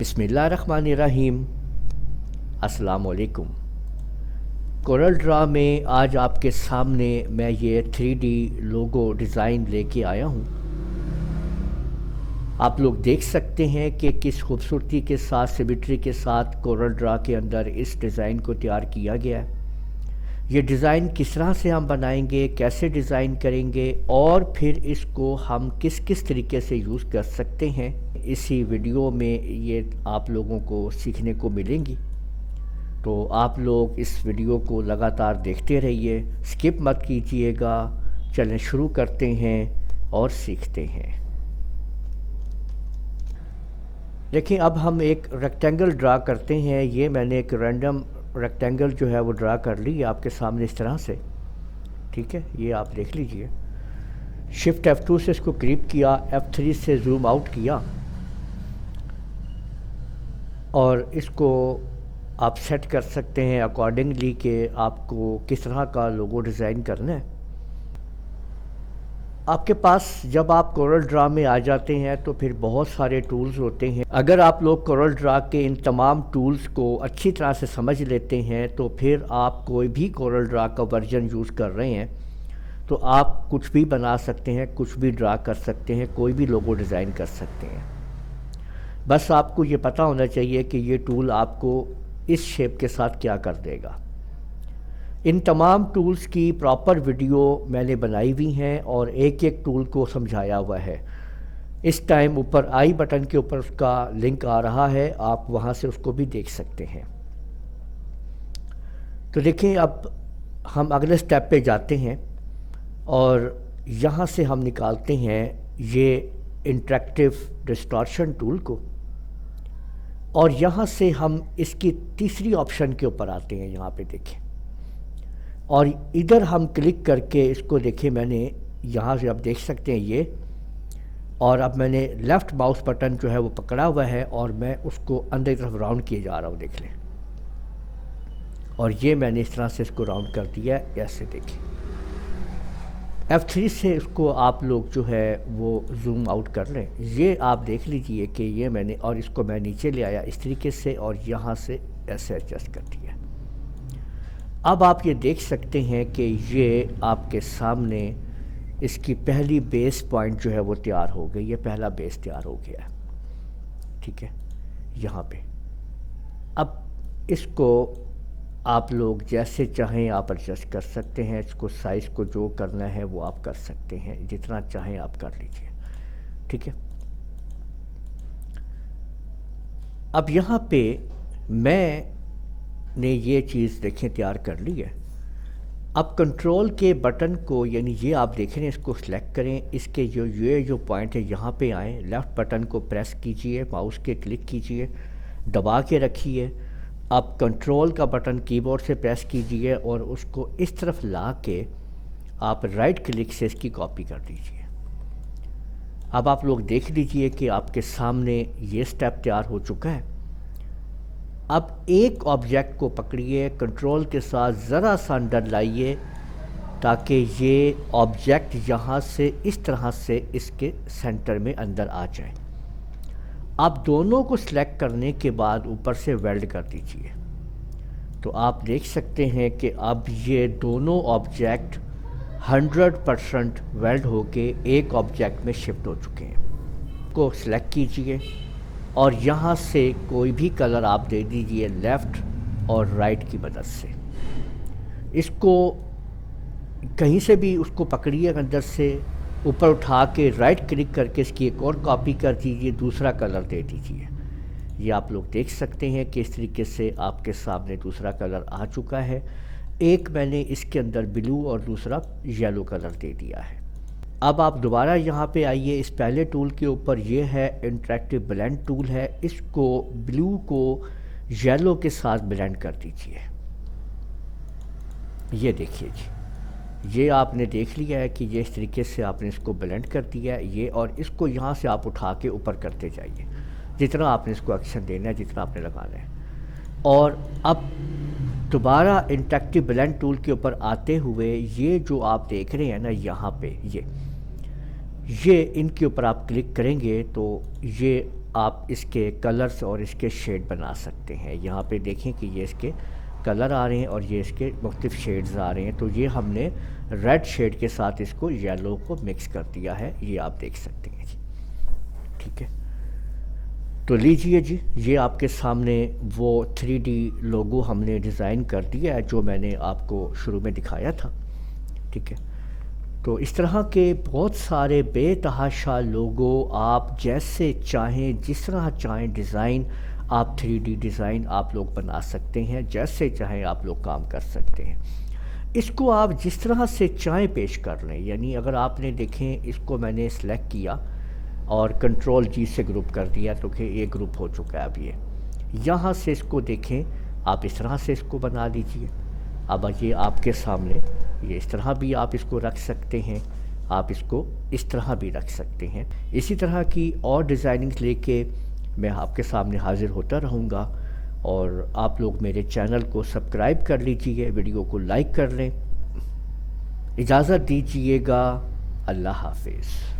बिस्मिल्लाहिर्रहमानिर्रहीम। अस्सलाम वालेकुम। कोरल ड्रा में आज आपके सामने मैं ये 3D लोगो डिज़ाइन लेके आया हूँ। आप लोग देख सकते हैं कि किस खूबसूरती के साथ, सिमेट्री के साथ कोरल ड्रा के अंदर इस डिज़ाइन को तैयार किया गया है। ये डिज़ाइन किस तरह से हम बनाएंगे, कैसे डिज़ाइन करेंगे और फिर इसको हम किस किस तरीके से यूज़ कर सकते हैं, इसी वीडियो में ये आप लोगों को सीखने को मिलेंगी। तो आप लोग इस वीडियो को लगातार देखते रहिए, स्किप मत कीजिएगा। चलें शुरू करते हैं और सीखते हैं। देखिए, अब हम एक रेक्टेंगल ड्रा करते हैं। ये मैंने एक रैंडम रेक्टेंगल जो है वो ड्रा कर ली है आपके सामने इस तरह से। ठीक है, ये आप देख लीजिए। शिफ्ट F2 से इसको क्रीप किया, F3 से जूम आउट किया और इसको आप सेट कर सकते हैं अकॉर्डिंगली कि आपको किस तरह का लोगो डिज़ाइन करना है। आपके पास जब आप कोरल ड्रा में आ जाते हैं तो फिर बहुत सारे टूल्स होते हैं। अगर आप लोग कोरल ड्रा के इन तमाम टूल्स को अच्छी तरह से समझ लेते हैं तो फिर आप कोई भी कोरल ड्रा का वर्जन यूज़ कर रहे हैं तो आप कुछ भी बना सकते हैं, कुछ भी ड्रा कर सकते हैं, कोई भी लोगो डिज़ाइन कर सकते हैं। बस आपको ये पता होना चाहिए कि ये टूल आपको इस शेप के साथ क्या कर देगा। इन तमाम टूल्स की प्रॉपर वीडियो मैंने बनाई हुई हैं और एक एक टूल को समझाया हुआ है। इस टाइम ऊपर आई बटन के ऊपर उसका लिंक आ रहा है, आप वहाँ से उसको भी देख सकते हैं। तो देखिए, अब हम अगले स्टेप पे जाते हैं और यहाँ से हम निकालते हैं ये इंटरेक्टिव डिस्टॉर्शन टूल को और यहाँ से हम इसकी तीसरी ऑप्शन के ऊपर आते हैं। यहाँ पे देखें और इधर हम क्लिक करके इसको देखें, मैंने यहाँ से आप देख सकते हैं ये, और अब मैंने लेफ़्ट माउस बटन जो है वो पकड़ा हुआ है और मैं उसको अंदर की तरफ राउंड किए जा रहा हूँ, देख लें। और ये मैंने इस तरह से इसको राउंड कर दिया है, ऐसे देखें। F3 से इसको आप लोग जो है वो जूम आउट कर लें। ये आप देख लीजिए कि ये मैंने, और इसको मैं नीचे ले आया इस तरीके से और यहाँ से ऐसे एडजस्ट कर दिया। अब आप ये देख सकते हैं कि ये आपके सामने इसकी पहली बेस पॉइंट जो है वो तैयार हो गई है, पहला बेस तैयार हो गया है। ठीक है, यहाँ पे अब इसको आप लोग जैसे चाहें आप एडजस्ट कर सकते हैं। इसको साइज़ को जो करना है वो आप कर सकते हैं, जितना चाहें आप कर लीजिए। ठीक है, अब यहाँ पे मैंने ये चीज़ देखें तैयार कर ली है। अब कंट्रोल के बटन को, यानी ये आप देख रहे हैं, इसको सिलेक्ट करें। इसके जो पॉइंट है यहाँ पे आएँ, लेफ़्ट बटन को प्रेस कीजिए, माउस के क्लिक कीजिए, दबा के रखिए। अब कंट्रोल का बटन कीबोर्ड से प्रेस कीजिए और उसको इस तरफ ला के आप राइट क्लिक से इसकी कॉपी कर दीजिए। अब आप लोग देख लीजिए कि आपके सामने ये स्टेप तैयार हो चुका है। अब एक ऑब्जेक्ट को पकड़िए, कंट्रोल के साथ ज़रा सा अंदर लाइए ताकि ये ऑब्जेक्ट यहाँ से इस तरह से इसके सेंटर में अंदर आ जाए। आप दोनों को सिलेक्ट करने के बाद ऊपर से वेल्ड कर दीजिए। तो आप देख सकते हैं कि अब ये दोनों ऑब्जेक्ट 100% वेल्ड होके एक ऑब्जेक्ट में शिफ्ट हो चुके हैं। को सिलेक्ट कीजिए और यहाँ से कोई भी कलर आप दे दीजिए लेफ़्ट और राइट की मदद से। इसको कहीं से भी उसको पकड़िए, अंदर से ऊपर उठा के राइट क्लिक करके इसकी एक और कॉपी कर दीजिए, दूसरा कलर दे दीजिए। ये आप लोग देख सकते हैं कि इस तरीके से आपके सामने दूसरा कलर आ चुका है। एक मैंने इसके अंदर ब्लू और दूसरा येलो कलर दे दिया है। अब आप दोबारा यहाँ पे आइए, इस पहले टूल के ऊपर ये है इंटरेक्टिव ब्लेंड टूल है। इसको ब्लू को येलो के साथ ब्लेंड कर दीजिए। ये देखिए जी, ये आपने देख लिया है कि ये इस तरीके से आपने इसको ब्लेंड कर दिया है ये, और इसको यहाँ से आप उठा के ऊपर करते जाइए, जितना आपने इसको एक्शन देना है, जितना आपने लगाना है। और अब दोबारा इंटरेक्टिव ब्लेंड टूल के ऊपर आते हुए ये जो आप देख रहे हैं ना यहाँ पे, ये इनके ऊपर आप क्लिक करेंगे तो ये آپ اس کے کلرز اور اس کے شیڈ بنا سکتے ہیں۔ یہاں پہ دیکھیں کہ یہ اس کے کلر آ رہے ہیں اور یہ اس کے مختلف شیڈز آ رہے ہیں، تو یہ ہم نے ریڈ شیڈ کے ساتھ اس کو یلو کو مکس کر دیا ہے، یہ آپ دیکھ سکتے ہیں جی، ٹھیک ہے۔ تو لیجئے جی، یہ آپ کے سامنے وہ 3D لوگو ہم نے ڈیزائن کر دیا ہے جو میں نے آپ کو شروع میں دکھایا تھا، ٹھیک ہے۔ تو اس طرح کے بہت سارے بے تحاشا لوگو آپ جیسے چاہیں، جس طرح چاہیں ڈیزائن، آپ 3D ڈیزائن آپ لوگ بنا سکتے ہیں، جیسے چاہیں آپ لوگ کام کر سکتے ہیں۔ اس کو آپ جس طرح سے چاہیں پیش کر لیں، یعنی اگر آپ نے دیکھیں اس کو میں نے سلیکٹ کیا اور کنٹرول جی سے گروپ کر دیا تو کہ یہ گروپ ہو چکا ہے اب یہ، یہاں سے اس کو دیکھیں آپ اس طرح سے اس کو بنا لیجئے۔ اب یہ آپ کے سامنے یہ اس طرح بھی آپ اس کو رکھ سکتے ہیں، آپ اس کو اس طرح بھی رکھ سکتے ہیں۔ اسی طرح کی اور ڈیزائننگ لے کے میں آپ کے سامنے حاضر ہوتا رہوں گا، اور آپ لوگ میرے چینل کو سبسکرائب کر لیجئے، ویڈیو کو لائک کر لیں۔ اجازت دیجئے گا، اللہ حافظ۔